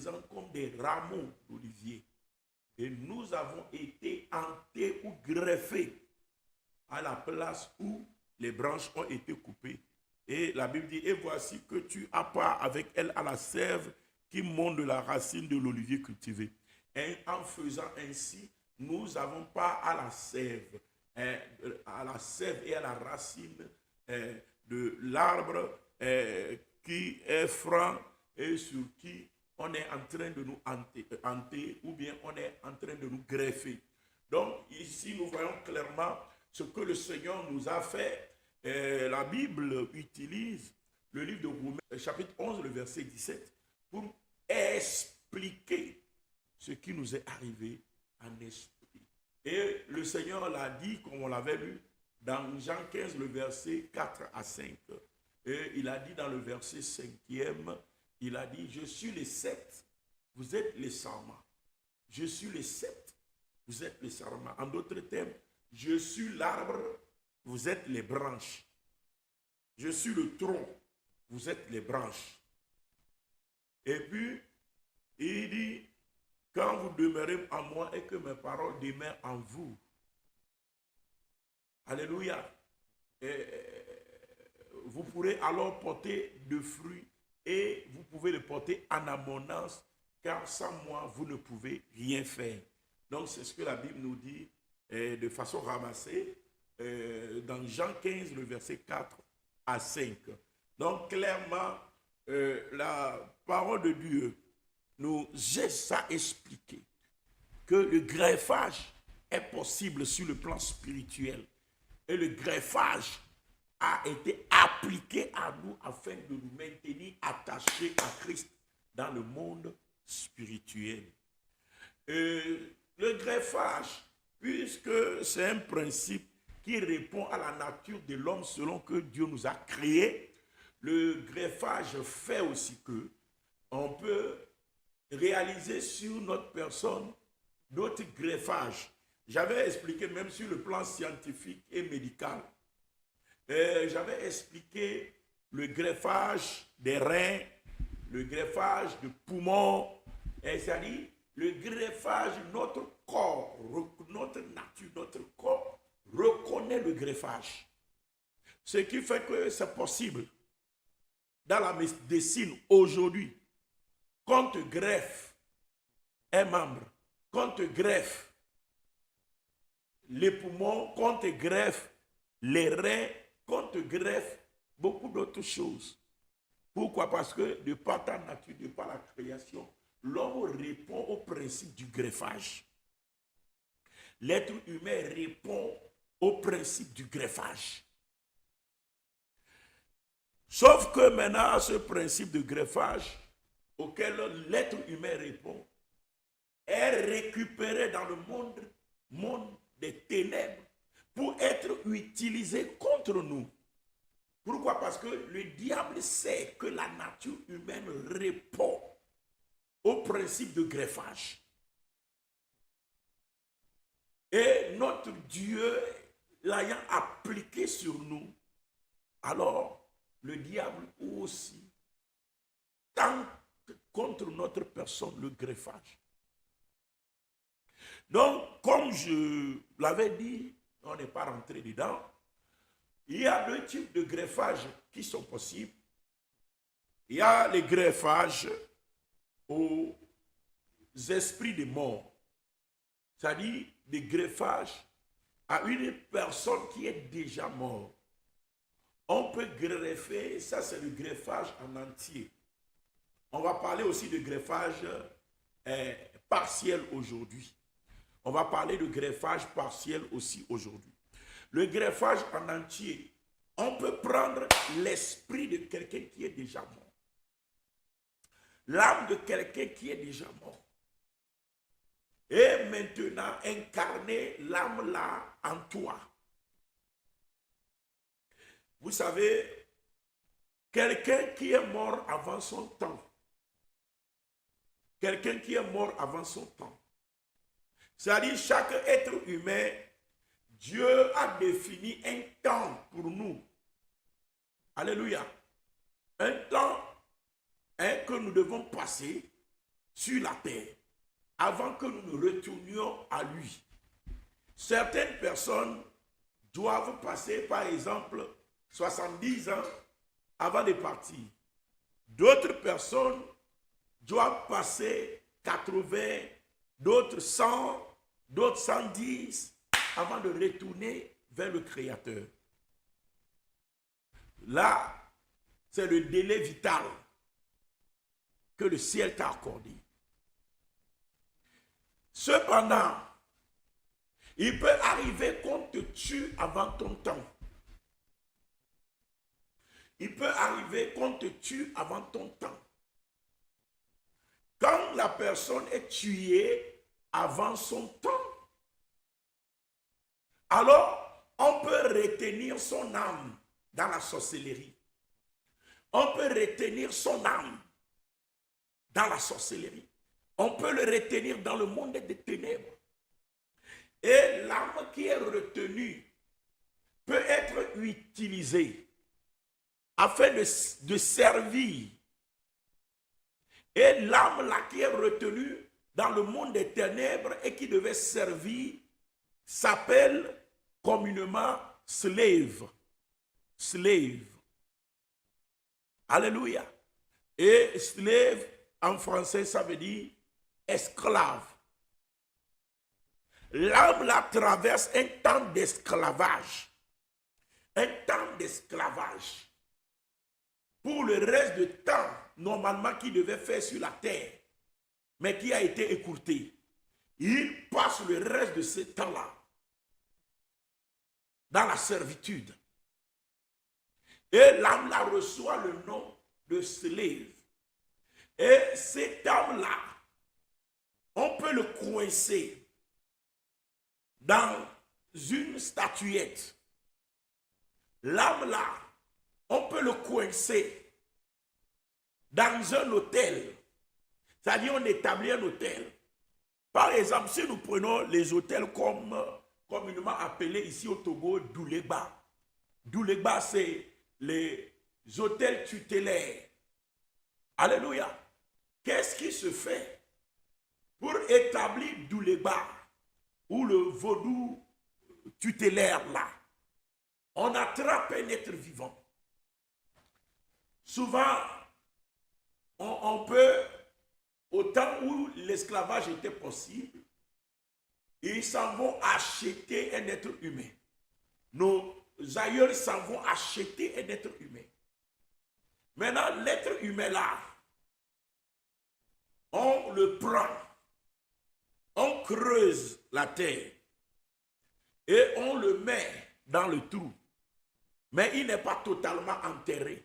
faisant comme des rameaux d'olivier. Et nous avons été hantés ou greffés à la place où les branches ont été coupées. Et la Bible dit, et voici que tu as part avec elle à la sève qui monte de la racine de l'olivier cultivé. Et en faisant ainsi, nous avons part à la sève et à la racine de l'arbre qui est franc et sur qui on est en train de nous hanter ou bien on est en train de nous greffer. Donc ici, nous voyons clairement ce que le Seigneur nous a fait. La Bible utilise le livre de Romains, chapitre 11, le verset 17, pour expliquer ce qui nous est arrivé en esprit. Et le Seigneur l'a dit, comme on l'avait lu, dans Jean 15, le verset 4 à 5. Et il a dit dans le verset 5e, il a dit, je suis les sept, vous êtes les sarments. Je suis les sept, vous êtes les sarments. En d'autres termes, je suis l'arbre, vous êtes les branches. Je suis le tronc, vous êtes les branches. Et puis, il dit, quand vous demeurez en moi et que mes paroles demeurent en vous. Alléluia. Vous pourrez alors porter de fruits et vous pouvez le porter en abondance, car sans moi, vous ne pouvez rien faire. Donc, c'est ce que la Bible nous dit de façon ramassée dans Jean 15, le verset 4 à 5. Donc, clairement, la parole de Dieu nous aide à expliquer que le greffage est possible sur le plan spirituel. Et le greffage a été appliqué à nous afin de nous maintenir attachés à Christ dans le monde spirituel. Le greffage, puisque c'est un principe qui répond à la nature de l'homme selon que Dieu nous a créés, le greffage fait aussi que on peut réaliser sur notre personne d'autres greffages. J'avais expliqué même sur le plan scientifique et médical. J'avais expliqué le greffage des reins, le greffage de poumons, c'est-à-dire le greffage, notre corps, notre nature, notre corps reconnaît le greffage. Ce qui fait que c'est possible dans la médecine aujourd'hui, qu'on te greffe un membre, qu'on te greffe les poumons, qu'on te greffe les reins, qu'on te greffe beaucoup d'autres choses. Pourquoi? Parce que de par ta nature, de par la création, l'homme répond au principe du greffage. L'être humain répond au principe du greffage. Sauf que maintenant, ce principe de greffage auquel l'être humain répond est récupéré dans le monde des ténèbres pour être utilisé contre nous. Pourquoi? Parce que le diable sait que la nature humaine répond au principe de greffage. Et notre Dieu l'ayant appliqué sur nous, alors le diable aussi tente contre notre personne le greffage. Donc, comme je l'avais dit, on n'est pas rentré dedans, il y a deux types de greffages qui sont possibles. Il y a les greffages aux esprits des morts, c'est-à-dire des greffages à une personne qui est déjà morte. On peut greffer, ça c'est le greffage en entier. On va parler aussi de greffage partiel aujourd'hui. On va parler de greffage partiel aussi aujourd'hui. Le greffage en entier, on peut prendre l'esprit de quelqu'un qui est déjà mort. L'âme de quelqu'un qui est déjà mort. Et maintenant, incarner l'âme là en toi. Vous savez, quelqu'un qui est mort avant son temps. Quelqu'un qui est mort avant son temps. C'est-à-dire, chaque être humain, Dieu a défini un temps pour nous. Alléluia. Un temps que nous devons passer sur la terre avant que nous ne retournions à lui. Certaines personnes doivent passer, par exemple, 70 ans avant de partir. D'autres personnes doivent passer 80, d'autres 100, d'autres 110 avant de retourner vers le Créateur. Là, c'est le délai vital que le ciel t'a accordé. Cependant, il peut arriver qu'on te tue avant ton temps. Il peut arriver qu'on te tue avant ton temps. Quand la personne est tuée avant son temps, alors on peut retenir son âme dans la sorcellerie. On peut retenir son âme dans la sorcellerie. On peut le retenir dans le monde des ténèbres. Et l'âme qui est retenue peut être utilisée afin de servir. Et l'âme là qui est retenue dans le monde des ténèbres et qui devait servir s'appelle communément slave. Slave. Alléluia. Et slave en français ça veut dire esclave. L'âme là traverse un temps d'esclavage. Un temps d'esclavage. Pour le reste du temps, normalement, qu'il devait faire sur la terre, mais qui a été écourté. Il passe le reste de ce temps-là dans la servitude. Et l'âme là reçoit le nom de slave. Et cet homme-là, on peut le coincer dans une statuette. L'âme là, on peut le coincer dans un hôtel. C'est-à-dire, on établit un hôtel. Par exemple, si nous prenons les hôtels communément appelés ici au Togo, Douléba. Douléba, c'est les hôtels tutélaires. Alléluia. Qu'est-ce qui se fait pour établir Douléba ou le vaudou tutélaire là? On attrape un être vivant. Souvent, on peut, au temps où l'esclavage était possible, ils s'en vont acheter un être humain. Nos aïeux s'en vont acheter un être humain. Maintenant, l'être humain là, on le prend, on creuse la terre et on le met dans le trou. Mais il n'est pas totalement enterré.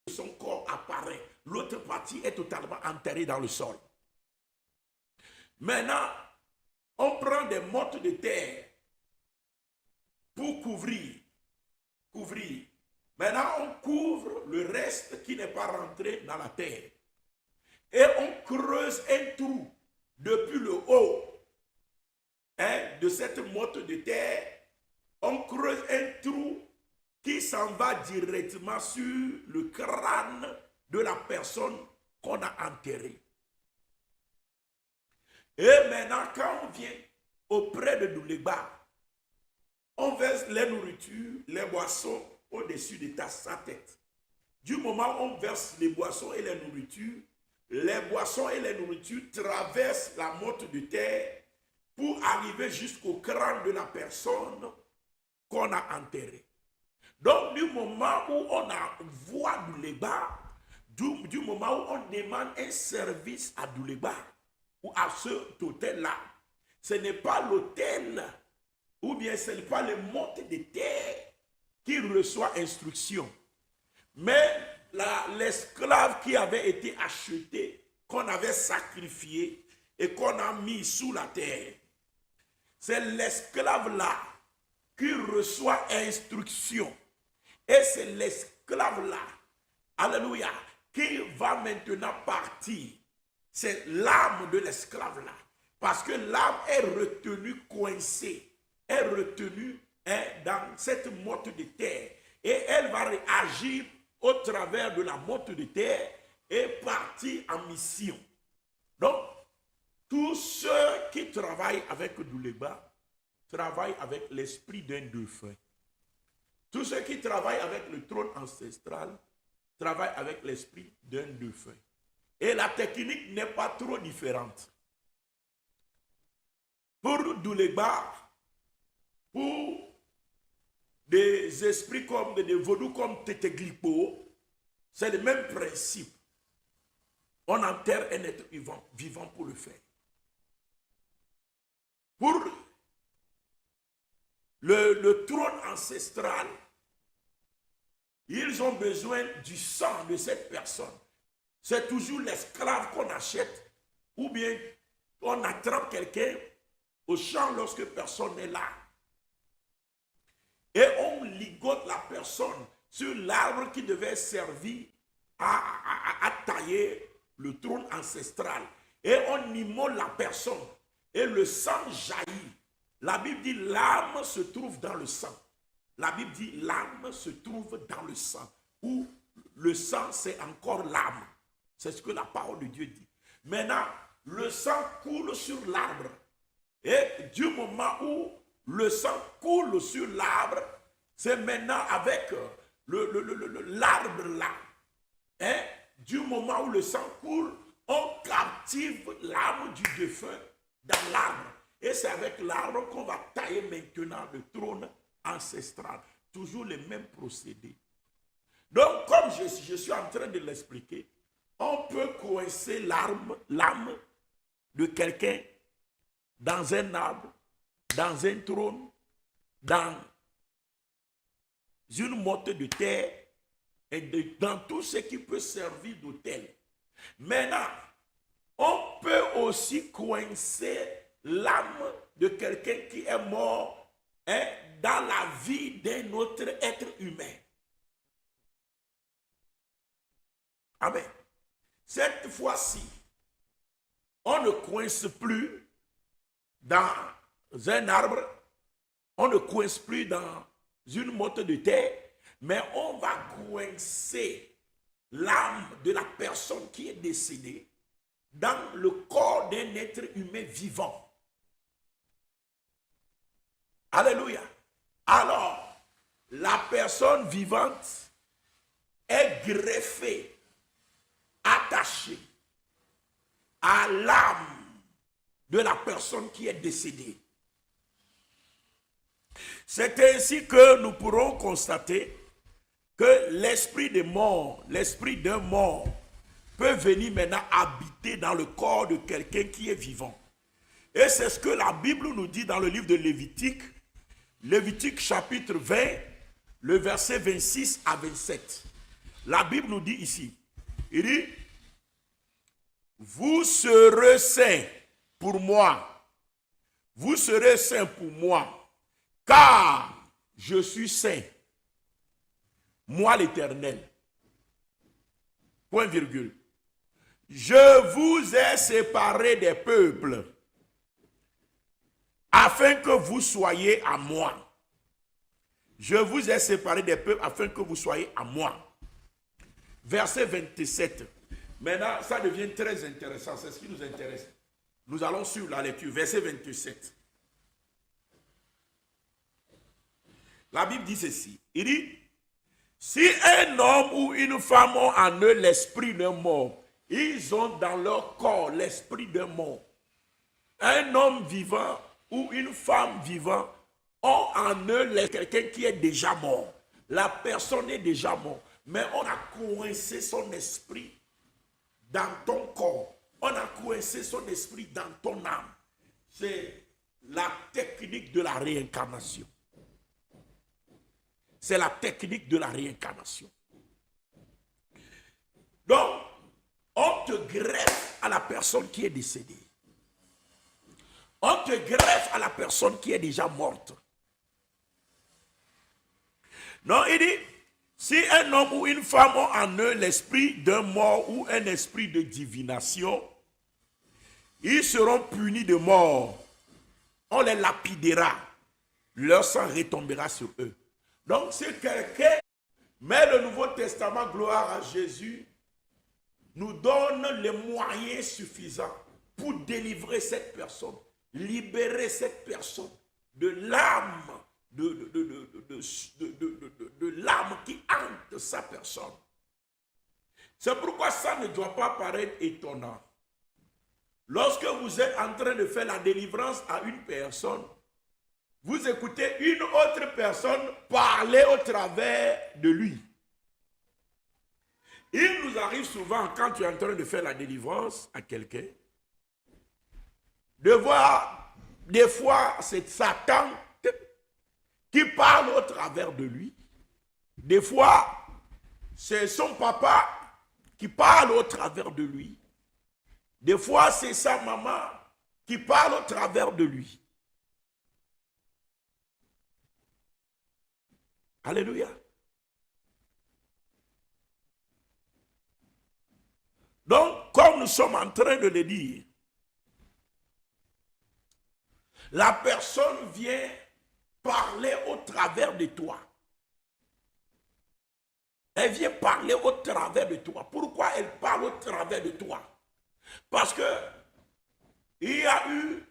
Son corps apparaît. L'autre partie est totalement enterrée dans le sol. Maintenant, on prend des mottes de terre pour couvrir. Maintenant, on couvre le reste qui n'est pas rentré dans la terre. Et on creuse un trou depuis le haut de cette motte de terre. On creuse un trou qui s'en va directement sur le crâne de la personne qu'on a enterrée. Et maintenant, quand on vient auprès de Douléba, on verse les nourritures, les boissons au-dessus de sa tête. Du moment où on verse les boissons et les nourritures traversent la motte de terre pour arriver jusqu'au crâne de la personne qu'on a enterrée. Donc, du moment où on voit Douléba, du moment où on demande un service à Douléba ou à cet hôtel-là, ce n'est pas l'hôtel ou bien ce n'est pas le monte de terre qui reçoit instruction, mais l'esclave qui avait été acheté, qu'on avait sacrifié et qu'on a mis sous la terre. C'est l'esclave-là qui reçoit instruction. Et c'est l'esclave-là, alléluia, qui va maintenant partir. C'est l'âme de l'esclave-là. Parce que l'âme est retenue coincée, est retenue dans cette motte de terre. Et elle va réagir au travers de la motte de terre et partir en mission. Donc, tous ceux qui travaillent avec Douléba travaillent avec l'esprit d'un défunt. Tous ceux qui travaillent avec le trône ancestral travaillent avec l'esprit d'un défunt. Et la technique n'est pas trop différente. Pour Douléba, pour des esprits comme des vaudous comme Teteglipo, c'est le même principe. On enterre un être vivant pour le faire. Pour le trône ancestral, ils ont besoin du sang de cette personne. C'est toujours l'esclave qu'on achète ou bien on attrape quelqu'un au champ lorsque personne n'est là. Et on ligote la personne sur l'arbre qui devait servir à tailler le trône ancestral. Et on immole la personne. Et le sang jaillit. La Bible dit l'âme se trouve dans le sang. La Bible dit l'âme se trouve dans le sang. Ou le sang c'est encore l'âme. C'est ce que la parole de Dieu dit. Maintenant, le sang coule sur l'arbre. Et du moment où le sang coule sur l'arbre, c'est maintenant avec l'arbre là. Et du moment où le sang coule, on captive l'âme du défunt dans l'arbre. Et c'est avec l'arbre qu'on va tailler maintenant le trône ancestral. Toujours les mêmes procédés. Donc, comme je suis en train de l'expliquer, on peut coincer l'âme de quelqu'un dans un arbre, dans un trône, dans une motte de terre et dans tout ce qui peut servir d'autel. Maintenant, on peut aussi coincer l'âme de quelqu'un qui est mort dans la vie d'un autre être humain. Amen. Cette fois-ci, on ne coince plus dans un arbre, on ne coince plus dans une motte de terre, mais on va coincer l'âme de la personne qui est décédée dans le corps d'un être humain vivant. Alléluia. Alors, la personne vivante est greffée, attachée à l'âme de la personne qui est décédée. C'est ainsi que nous pourrons constater que l'esprit des morts, l'esprit d'un mort, peut venir maintenant habiter dans le corps de quelqu'un qui est vivant. Et c'est ce que la Bible nous dit dans le livre de Lévitique, Lévitique chapitre 20, le verset 26 à 27. La Bible nous dit ici, il dit, vous serez saints pour moi, vous serez saints pour moi, car je suis saint, moi l'Éternel. Point virgule. Je vous ai séparés des peuples, afin que vous soyez à moi. Je vous ai séparés des peuples, afin que vous soyez à moi. Verset 27. Maintenant, ça devient très intéressant, c'est ce qui nous intéresse. Nous allons suivre la lecture, verset 27. La Bible dit ceci, il dit, si un homme ou une femme ont en eux l'esprit d'un mort, ils ont dans leur corps l'esprit d'un mort. Un homme vivant ou une femme vivante ont en eux quelqu'un qui est déjà mort. La personne est déjà morte, mais on a coincé son esprit dans ton corps. On a coincé son esprit dans ton âme. C'est la technique de la réincarnation. C'est la technique de la réincarnation. Donc, on te greffe à la personne qui est décédée. On te greffe à la personne qui est déjà morte. Non, il dit, si un homme ou une femme ont en eux l'esprit d'un mort ou un esprit de divination, ils seront punis de mort. On les lapidera. Leur sang retombera sur eux. Donc, si quelqu'un met le Nouveau Testament, gloire à Jésus, nous donne les moyens suffisants pour délivrer cette personne, libérer cette personne de l'âme, de l'âme qui hante sa personne. C'est pourquoi ça ne doit pas paraître étonnant. Lorsque vous êtes en train de faire la délivrance à une personne, vous écoutez une autre personne parler au travers de lui. Il nous arrive souvent, quand tu es en train de faire la délivrance à quelqu'un, de voir des fois c'est sa tante qui parle au travers de lui. Des fois, c'est son papa qui parle au travers de lui. Des fois, c'est sa maman qui parle au travers de lui. Alléluia. Donc, comme nous sommes en train de le dire, la personne vient parler au travers de toi. Elle vient parler au travers de toi. Pourquoi elle parle au travers de toi? Parce que il y a eu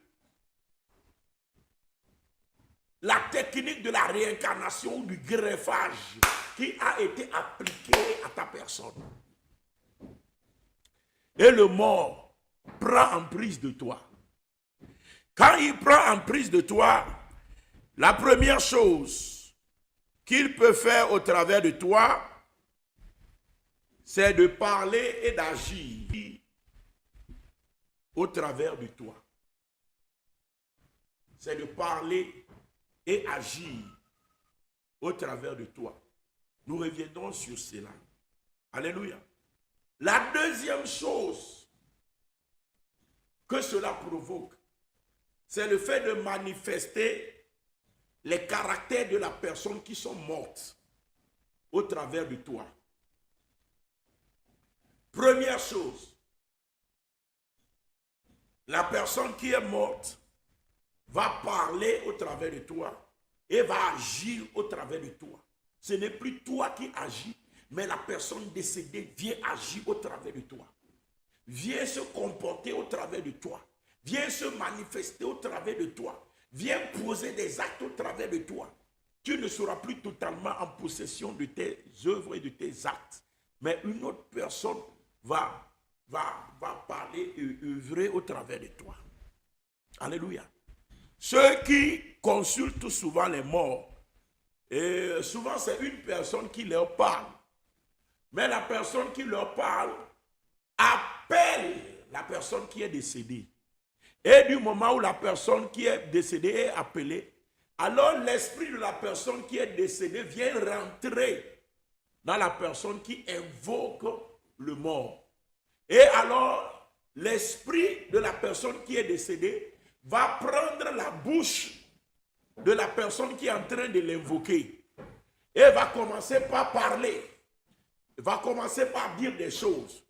la technique de la réincarnation, du greffage qui a été appliquée à ta personne. Et le mort prend en prise de toi. Quand il prend en prise de toi, la première chose qu'il peut faire au travers de toi, c'est de parler et d'agir au travers de toi. C'est de parler et agir au travers de toi. Nous reviendrons sur cela. Alléluia. La deuxième chose que cela provoque, c'est le fait de manifester les caractères de la personne qui sont mortes au travers de toi. Première chose, la personne qui est morte va parler au travers de toi et va agir au travers de toi. Ce n'est plus toi qui agis, mais la personne décédée vient agir au travers de toi. Vient se comporter au travers de toi. Vient se manifester au travers de toi. Vient poser des actes au travers de toi. Tu ne seras plus totalement en possession de tes œuvres et de tes actes. Mais une autre personne va parler et œuvrer au travers de toi. Alléluia. Ceux qui consultent souvent les morts, et souvent c'est une personne qui leur parle. Mais la personne qui leur parle appelle la personne qui est décédée. Et du moment où la personne qui est décédée est appelée, alors l'esprit de la personne qui est décédée vient rentrer dans la personne qui invoque le mort. Et alors, l'esprit de la personne qui est décédée va prendre la bouche de la personne qui est en train de l'invoquer. Et va commencer par parler. Va commencer par dire des choses.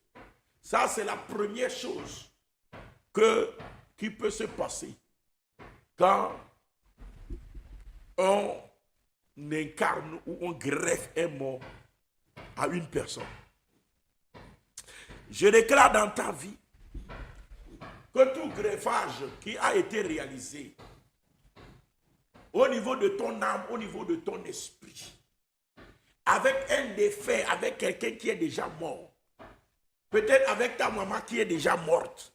Ça, c'est la première chose qui peut se passer quand on incarne ou on greffe un mort à une personne. Je déclare dans ta vie que tout greffage qui a été réalisé au niveau de ton âme, au niveau de ton esprit, avec un défait, avec quelqu'un qui est déjà mort, peut-être avec ta maman qui est déjà morte,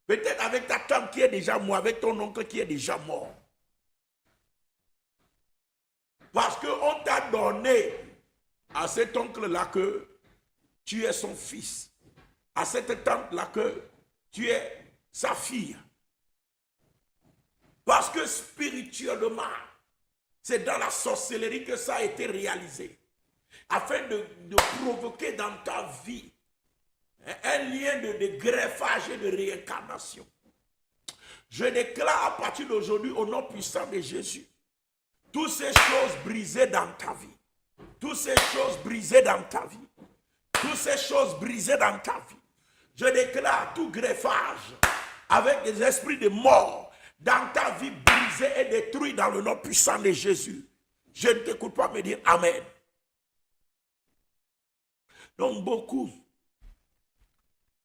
peut-être avec ta tante qui est déjà morte, avec ton oncle qui est déjà mort. Parce qu'on t'a donné à cet oncle-là que tu es son fils, à cette tante-là que tu es sa fille. Parce que spirituellement, c'est dans la sorcellerie que ça a été réalisé. Afin de provoquer dans ta vie un lien de greffage et de réincarnation. Je déclare à partir d'aujourd'hui, au nom puissant de Jésus, toutes ces choses brisées dans ta vie, toutes ces choses brisées dans ta vie, toutes ces choses brisées dans ta vie, je déclare tout greffage avec des esprits de mort dans ta vie brisée et détruit dans le nom puissant de Jésus. Je ne t'écoute pas me dire Amen. Donc beaucoup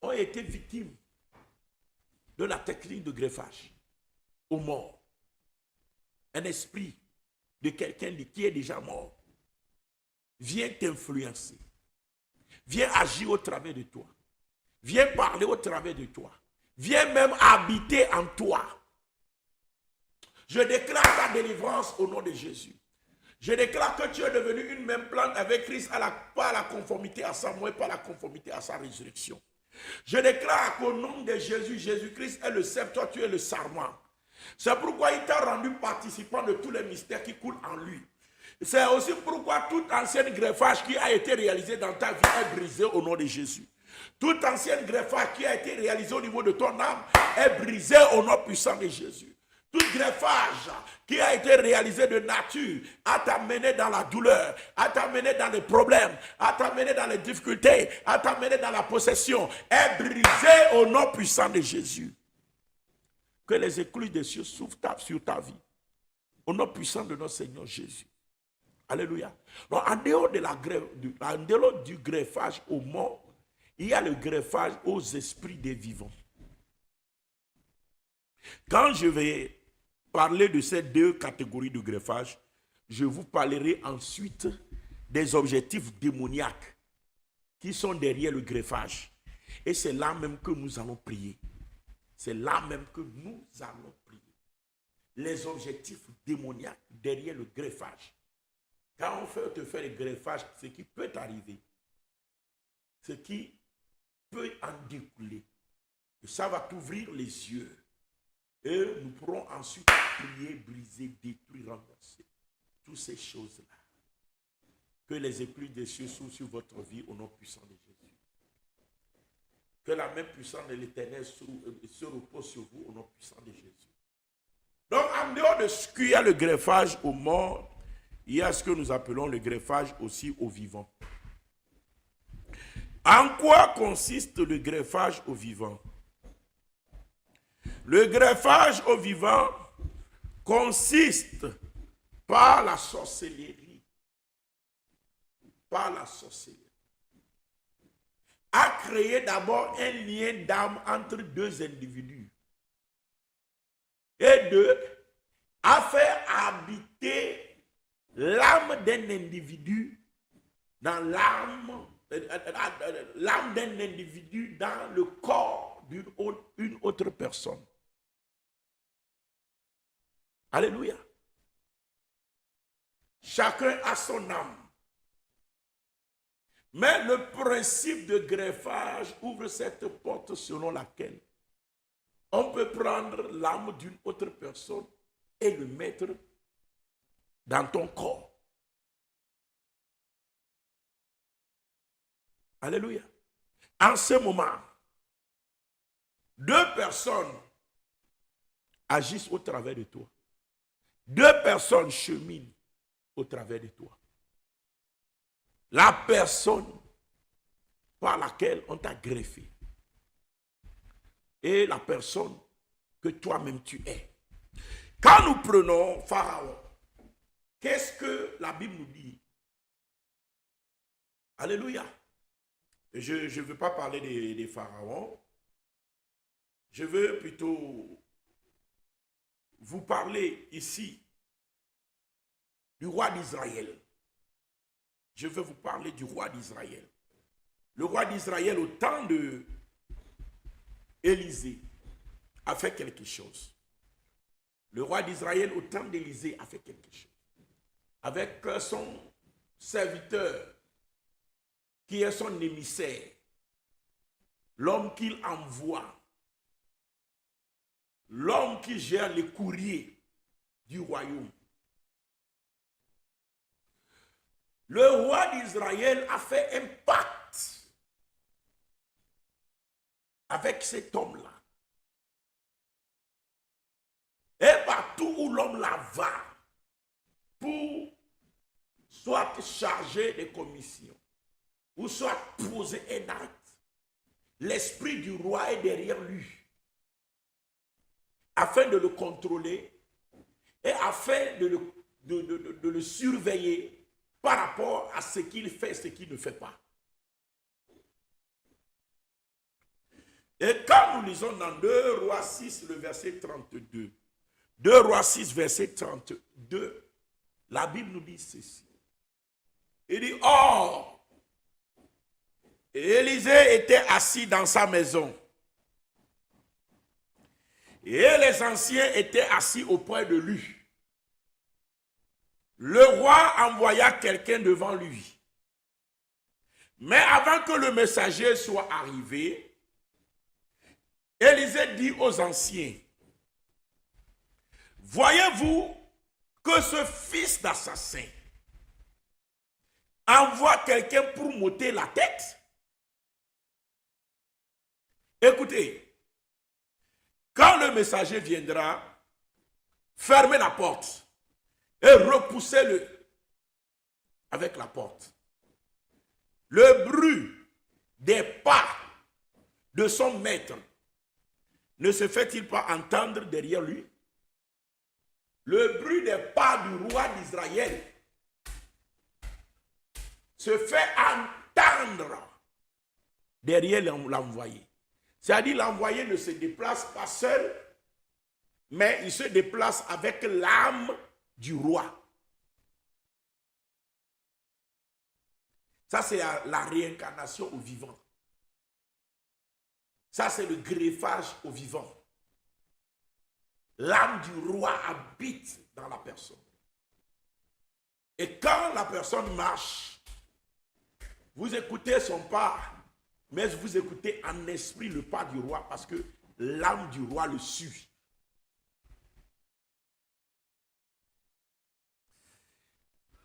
ont été victimes de la technique de greffage aux morts. Un esprit de quelqu'un qui est déjà mort vient t'influencer, vient agir au travers de toi, vient parler au travers de toi, vient même habiter en toi. Je déclare ta délivrance au nom de Jésus. Je déclare que tu es devenu une même plante avec Christ, pas à la conformité à sa mort, pas à la conformité à sa résurrection. Je déclare qu'au nom de Jésus, Jésus-Christ est le cep, toi tu es le sarment. C'est pourquoi il t'a rendu participant de tous les mystères qui coulent en lui. C'est aussi pourquoi tout ancien greffage qui a été réalisé dans ta vie est brisé au nom de Jésus. Tout ancien greffage qui a été réalisé au niveau de ton âme est brisé au nom puissant de Jésus. Tout greffage qui a été réalisé de nature a t'amené dans la douleur, a t'amené dans les problèmes, a t'amené dans les difficultés, a t'amené dans la possession, est brisé au nom puissant de Jésus. Que les écluses des cieux s'ouvrent sur ta vie. Au nom puissant de notre Seigneur Jésus. Alléluia. Donc, en dehors du greffage aux morts, il y a le greffage aux esprits des vivants. Quand je vais parler de ces deux catégories de greffage, je vous parlerai ensuite des objectifs démoniaques qui sont derrière le greffage. Et c'est là même que nous allons prier. C'est là même que nous allons prier. Les objectifs démoniaques derrière le greffage. Quand on te fait le greffage, ce qui peut arriver, ce qui peut en découler, et ça va t'ouvrir les yeux. Et nous pourrons ensuite prier, briser, détruire, renverser. Toutes ces choses-là. Que les écluses des cieux s'ouvrent sur votre vie au nom puissant de Jésus. Que la main puissante de l'Éternel se repose sur vous au nom puissant de Jésus. Donc, en dehors de ce qu'il y a le greffage aux morts, il y a ce que nous appelons le greffage aussi aux vivants. En quoi consiste le greffage aux vivants? Le greffage aux vivants consiste par la sorcellerie. Par la sorcellerie. À créer d'abord un lien d'âme entre deux individus. Et deux, à faire habiter l'âme d'un individu dans l'âme d'un individu dans le corps d'une autre personne. Alléluia. Chacun a son âme. Mais le principe de greffage ouvre cette porte selon laquelle on peut prendre l'âme d'une autre personne et le mettre dans ton corps. Alléluia. En ce moment, deux personnes agissent au travers de toi. Deux personnes cheminent au travers de toi. La personne par laquelle on t'a greffé et la personne que toi-même tu es. Quand nous prenons Pharaon, qu'est-ce que la Bible nous dit? Alléluia. Je ne veux pas parler des pharaons. Je veux plutôt vous parler ici du roi d'Israël. Je veux vous parler du roi d'Israël. Le roi d'Israël, au temps de Élisée, a fait quelque chose. Le roi d'Israël, au temps d'Élisée, a fait quelque chose. Avec son serviteur, qui est son émissaire, l'homme qu'il envoie, l'homme qui gère les courriers du royaume. Le roi d'Israël a fait un pacte avec cet homme-là. Et partout où l'homme-là va, pour soit charger des commissions, ou soit poser un acte, l'esprit du roi est derrière lui, afin de le contrôler et afin de le surveiller par rapport à ce qu'il fait, ce qu'il ne fait pas. Et quand nous lisons dans 2 Rois 6, le verset 32, 2 Rois 6, verset 32, la Bible nous dit ceci. Il dit, or, Élisée était assis dans sa maison. Et les anciens étaient assis auprès de lui. Le roi envoya quelqu'un devant lui. Mais avant que le messager soit arrivé, Élisée dit aux anciens, voyez-vous que ce fils d'assassin envoie quelqu'un pour m'ôter la tête? Écoutez, quand le messager viendra, fermez la porte et repoussez-le avec la porte. Le bruit des pas de son maître ne se fait-il pas entendre derrière lui? Le bruit des pas du roi d'Israël se fait entendre derrière l'envoyé. C'est-à-dire l'envoyé ne se déplace pas seul, mais il se déplace avec l'âme du roi. Ça, c'est la réincarnation au vivant. Ça, c'est le greffage au vivant. L'âme du roi habite dans la personne. Et quand la personne marche, vous écoutez son pas, mais vous écoutez en esprit le pas du roi parce que l'âme du roi le suit.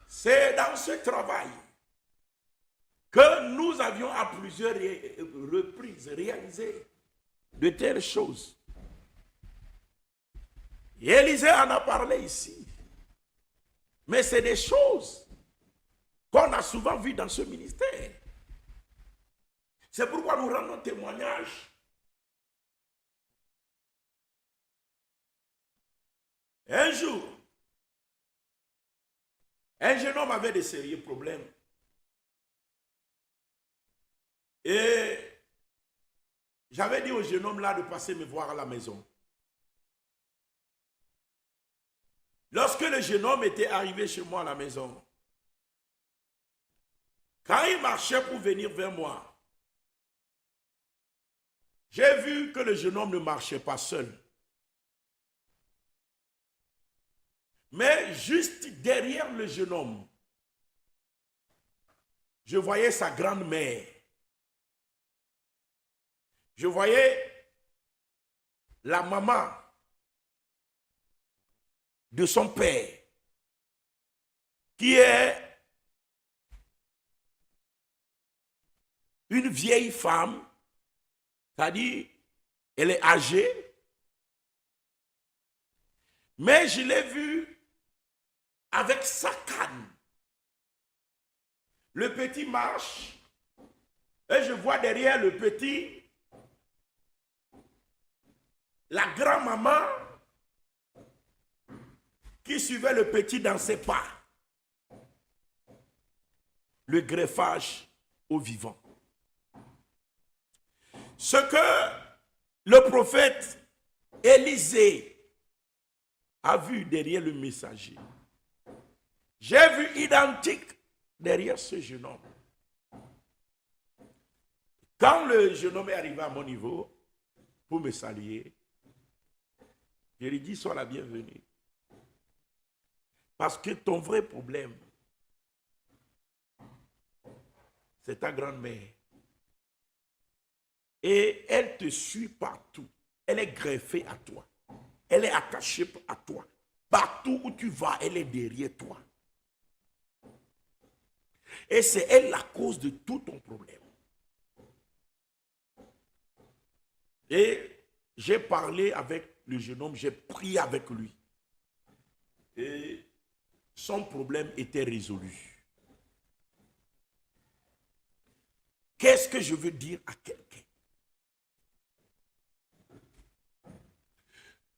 C'est dans ce travail que nous avions à plusieurs reprises réalisé de telles choses. Et Élisée en a parlé ici. Mais c'est des choses qu'on a souvent vues dans ce ministère. C'est pourquoi nous rendons témoignage. Un jour, un jeune homme avait de sérieux problèmes. Et j'avais dit au jeune homme là de passer me voir à la maison. Lorsque le jeune homme était arrivé chez moi à la maison, quand il marchait pour venir vers moi, j'ai vu que le jeune homme ne marchait pas seul. Mais juste derrière le jeune homme, je voyais sa grand-mère. Je voyais la maman de son père, qui est une vieille femme, c'est-à-dire elle est âgée, mais je l'ai vue avec sa canne. Le petit marche et je vois derrière le petit la grand-maman qui suivait le petit dans ses pas. Le greffage au vivant. Ce que le prophète Élisée a vu derrière le messager, j'ai vu identique derrière ce jeune homme. Quand le jeune homme est arrivé à mon niveau pour me saluer, je lui dis, sois la bienvenue. Parce que ton vrai problème, c'est ta grand-mère. Et elle te suit partout. Elle est greffée à toi. Elle est attachée à toi. Partout où tu vas, elle est derrière toi. Et c'est elle la cause de tout ton problème. Et j'ai parlé avec le jeune homme, j'ai prié avec lui. Et son problème était résolu. Qu'est-ce que je veux dire à quelqu'un?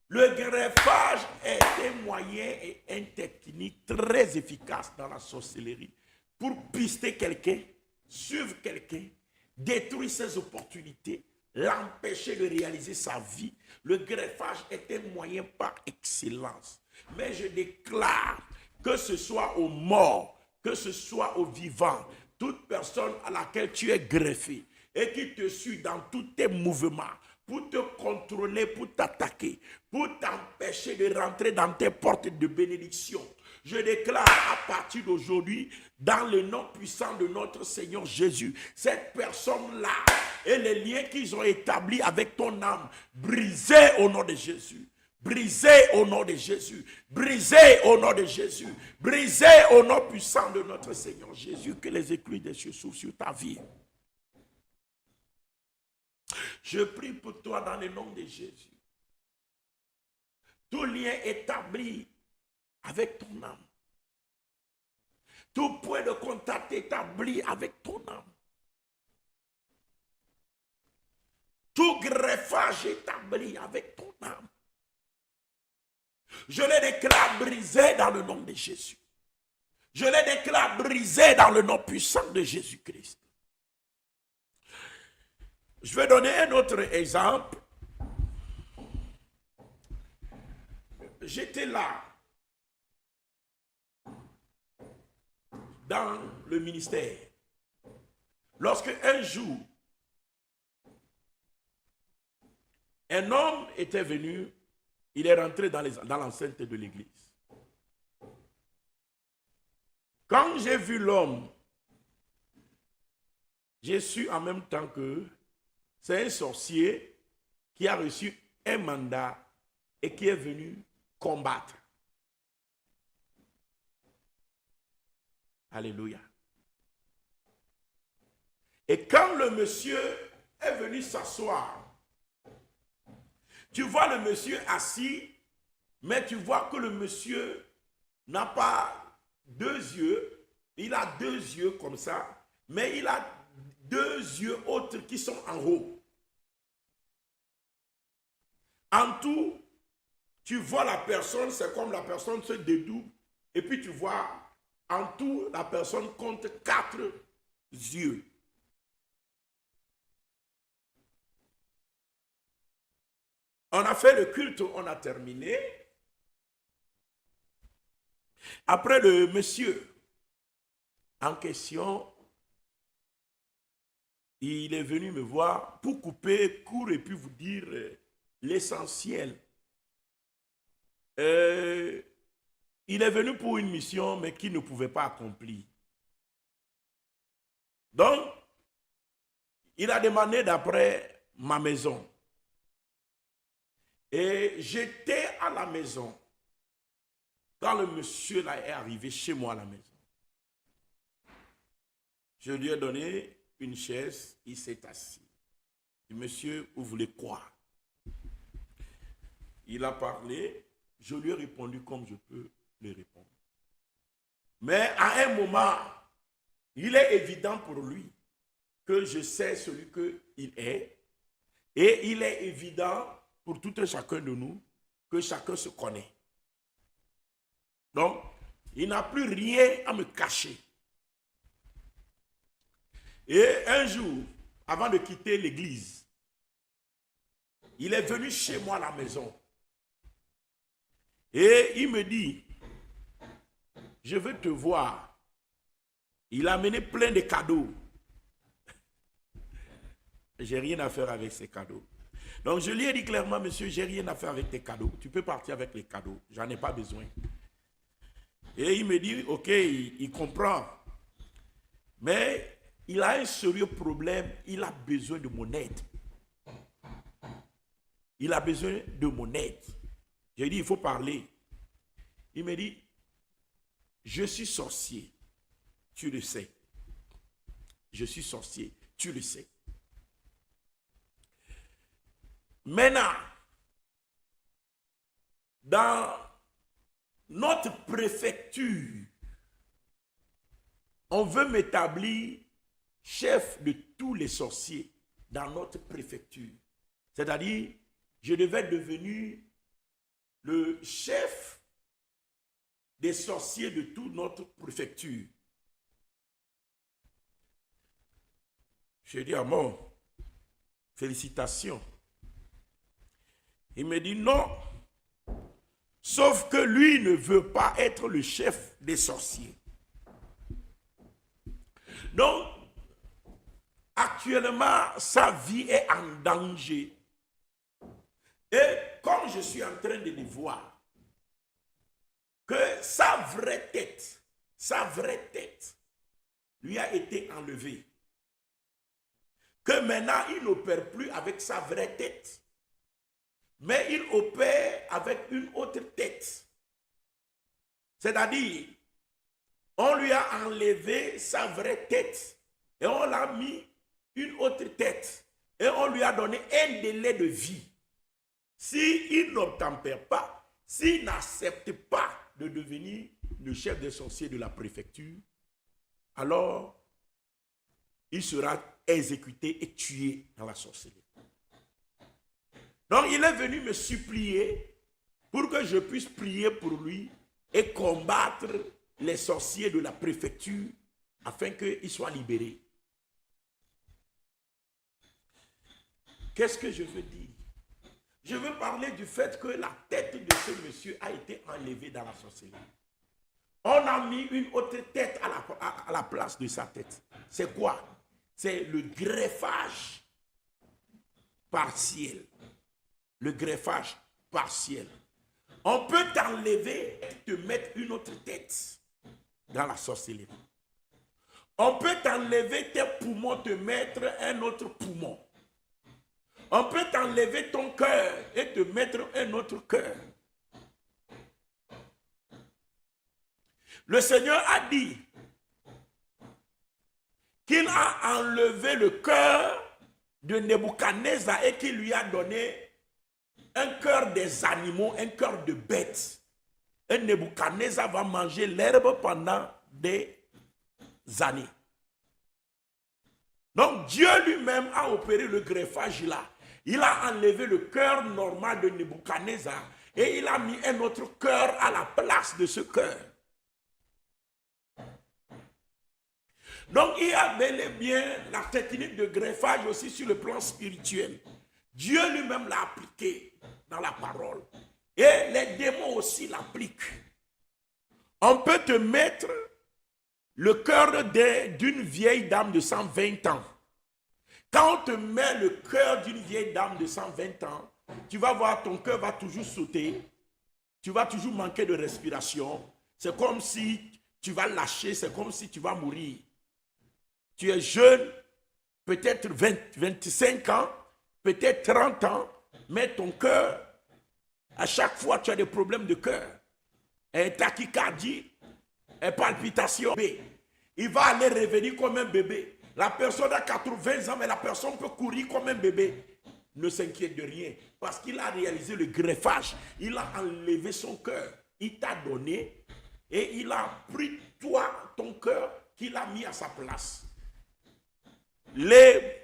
Le greffage est un moyen et une technique très efficace dans la sorcellerie pour pister quelqu'un, suivre quelqu'un, détruire ses opportunités, l'empêcher de réaliser sa vie. Le greffage est un moyen par excellence. Mais je déclare que ce soit aux morts, que ce soit aux vivants, toute personne à laquelle tu es greffé et qui te suit dans tous tes mouvements, pour te contrôler, pour t'attaquer, pour t'empêcher de rentrer dans tes portes de bénédiction. Je déclare à partir d'aujourd'hui, dans le nom puissant de notre Seigneur Jésus, cette personne-là et les liens qu'ils ont établis avec ton âme, brisés au nom de Jésus. Brisés au nom de Jésus. Brisés au nom de Jésus. Brisés au nom puissant de notre Seigneur Jésus. Que les écluses des cieux s'ouvrent sur ta vie. Je prie pour toi dans le nom de Jésus. Tout lien établi avec ton âme. Tout point de contact établi avec ton âme. Tout greffage établi avec ton âme. Je les déclare brisés dans le nom de Jésus. Je les déclare brisés dans le nom puissant de Jésus-Christ. Je vais donner un autre exemple. J'étais là, dans le ministère, lorsque un jour, un homme était venu, il est rentré dans l'enceinte de l'église. Quand j'ai vu l'homme, j'ai su en même temps que c'est un sorcier qui a reçu un mandat et qui est venu combattre. Alléluia. Et quand le monsieur est venu s'asseoir, tu vois le monsieur assis, mais tu vois que le monsieur n'a pas deux yeux. Il a deux yeux comme ça, mais il a deux yeux autres qui sont en haut. En tout, tu vois la personne, c'est comme la personne se dédouble, et puis tu vois, en tout, la personne compte 4 yeux. On a fait le culte, on a terminé. Après, le monsieur en question, il est venu me voir pour couper court et puis vous dire l'essentiel. Il est venu pour une mission, mais qu'il ne pouvait pas accomplir. Donc, il a demandé d'après ma maison. Et j'étais à la maison quand le monsieur là est arrivé chez moi à la maison. Je lui ai donné une chaise, il s'est assis. Et monsieur, vous voulez quoi? Il a parlé, je lui ai répondu comme je peux lui répondre. Mais à un moment, il est évident pour lui que je sais celui qu'il est. Et il est évident pour tout un chacun de nous que chacun se connaît. Donc, il n'a plus rien à me cacher. Et un jour, avant de quitter l'église, il est venu chez moi à la maison. Et il me dit, je veux te voir. Il a amené plein de cadeaux. J'ai rien à faire avec ces cadeaux. Donc je lui ai dit clairement, monsieur, j'ai rien à faire avec tes cadeaux. Tu peux partir avec les cadeaux. J'en ai pas besoin. Et il me dit, ok, il comprend. Mais il a un sérieux problème. Il a besoin de mon aide. Il a besoin de mon aide. J'ai dit, il faut parler. Il me dit, je suis sorcier. Tu le sais. Je suis sorcier. Tu le sais. Maintenant, dans notre préfecture, on veut m'établir chef de tous les sorciers dans notre préfecture. C'est-à-dire, je devais devenir le chef des sorciers de toute notre préfecture. Je dis à moi, Félicitations. Il me dit non. Sauf que lui ne veut pas être le chef des sorciers. Donc, actuellement, sa vie est en danger. Et comme je suis en train de le voir, que sa vraie tête lui a été enlevée. Que maintenant, il n'opère plus avec sa vraie tête, mais il opère avec une autre tête. C'est-à-dire, on lui a enlevé sa vraie tête et on l'a mis une autre tête et on lui a donné un délai de vie. S'il n'obtempère pas, s'il n'accepte pas de devenir le chef des sorciers de la préfecture, alors il sera exécuté et tué dans la sorcellerie. Donc il est venu me supplier pour que je puisse prier pour lui et combattre les sorciers de la préfecture afin qu'il soit libéré. Qu'est-ce que je veux dire? Je veux parler du fait que la tête de ce monsieur a été enlevée dans la sorcellerie. On a mis une autre tête à la place de sa tête. C'est quoi? C'est le greffage partiel. Le greffage partiel. On peut t'enlever et te mettre une autre tête dans la sorcellerie. On peut t'enlever tes poumons, te mettre un autre poumon. On peut t'enlever ton cœur et te mettre un autre cœur. Le Seigneur a dit qu'il a enlevé le cœur de Nebuchadnezzar et qu'il lui a donné un cœur des animaux, un cœur de bête. Et Nebuchadnezzar va manger l'herbe pendant des années. Donc Dieu lui-même a opéré le greffage là. Il a enlevé le cœur normal de Nebuchadnezzar et il a mis un autre cœur à la place de ce cœur. Donc il y a bel et bien la technique de greffage aussi sur le plan spirituel. Dieu lui-même l'a appliqué dans la parole. Et les démons aussi l'appliquent. On peut te mettre le cœur d'une vieille dame de 120 ans. Quand on te met le cœur d'une vieille dame de 120 ans, tu vas voir ton cœur va toujours sauter. Tu vas toujours manquer de respiration. C'est comme si tu vas lâcher, c'est comme si tu vas mourir. Tu es jeune, peut-être 25 ans, peut-être 30 ans, mais ton cœur, à chaque fois tu as des problèmes de cœur, un tachycardie, une palpitation. Il va aller revenir comme un bébé. La personne a 80 ans, mais la personne peut courir comme un bébé. Ne s'inquiète de rien, parce qu'il a réalisé le greffage. Il a enlevé son cœur. Il t'a donné et il a pris toi, ton cœur, qu'il a mis à sa place. Les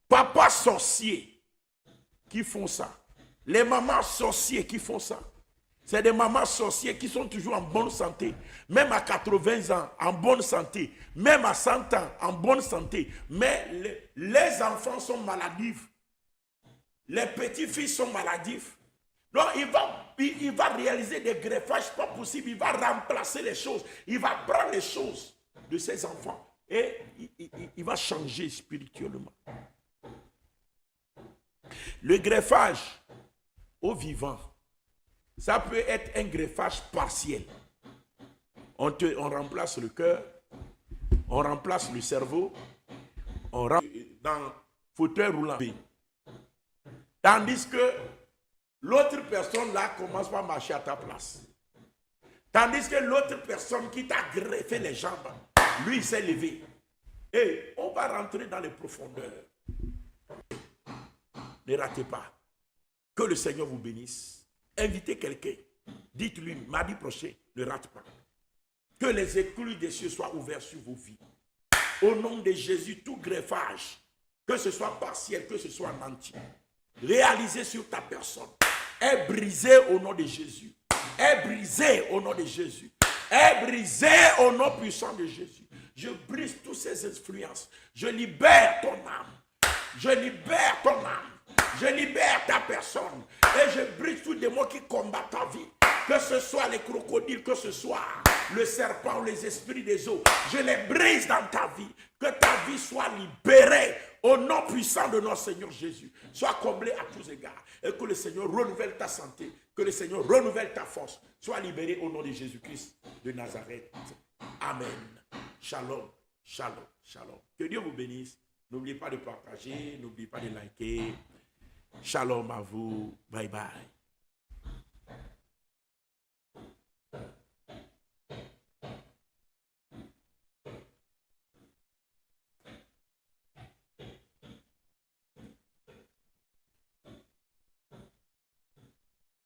papas sorciers qui font ça, les mamans sorciers qui font ça, c'est des mamans sorciers qui sont toujours en bonne santé, même à 80 ans, en bonne santé, même à 100 ans, en bonne santé, mais les enfants sont maladifs, les petits-fils sont maladifs. Donc il va réaliser des greffages pas possibles, il va remplacer les choses, il va prendre les choses de ses enfants et il va changer spirituellement. Le greffage au vivant, ça peut être un greffage partiel. On remplace le cœur, on remplace le cerveau, on remplace dans fauteuil roulant. Tandis que l'autre personne là commence par marcher à ta place. Tandis que l'autre personne qui t'a greffé les jambes, lui il s'est levé. Et on va rentrer dans les profondeurs. Ne ratez pas. Que le Seigneur vous bénisse. Invitez quelqu'un. Dites-lui, mardi prochain, ne rate pas. Que les écluses des cieux soient ouvertes sur vos vies. Au nom de Jésus, tout greffage, que ce soit partiel, que ce soit en entier, réalisé sur ta personne, est brisé au nom de Jésus. Est brisé au nom de Jésus. Est brisé au nom puissant de Jésus. Je brise toutes ces influences. Je libère ton âme. Je libère ton âme. Je libère ta personne. Et je brise tous les démons qui combattent ta vie. Que ce soit les crocodiles, que ce soit le serpent ou les esprits des eaux. Je les brise dans ta vie. Que ta vie soit libérée au nom puissant de notre Seigneur Jésus. Sois comblé à tous égards. Et que le Seigneur renouvelle ta santé. Que le Seigneur renouvelle ta force. Sois libéré au nom de Jésus-Christ de Nazareth. Amen. Shalom, shalom, shalom. Que Dieu vous bénisse. N'oubliez pas de partager, n'oubliez pas de liker. Shalom à vous. Bye bye.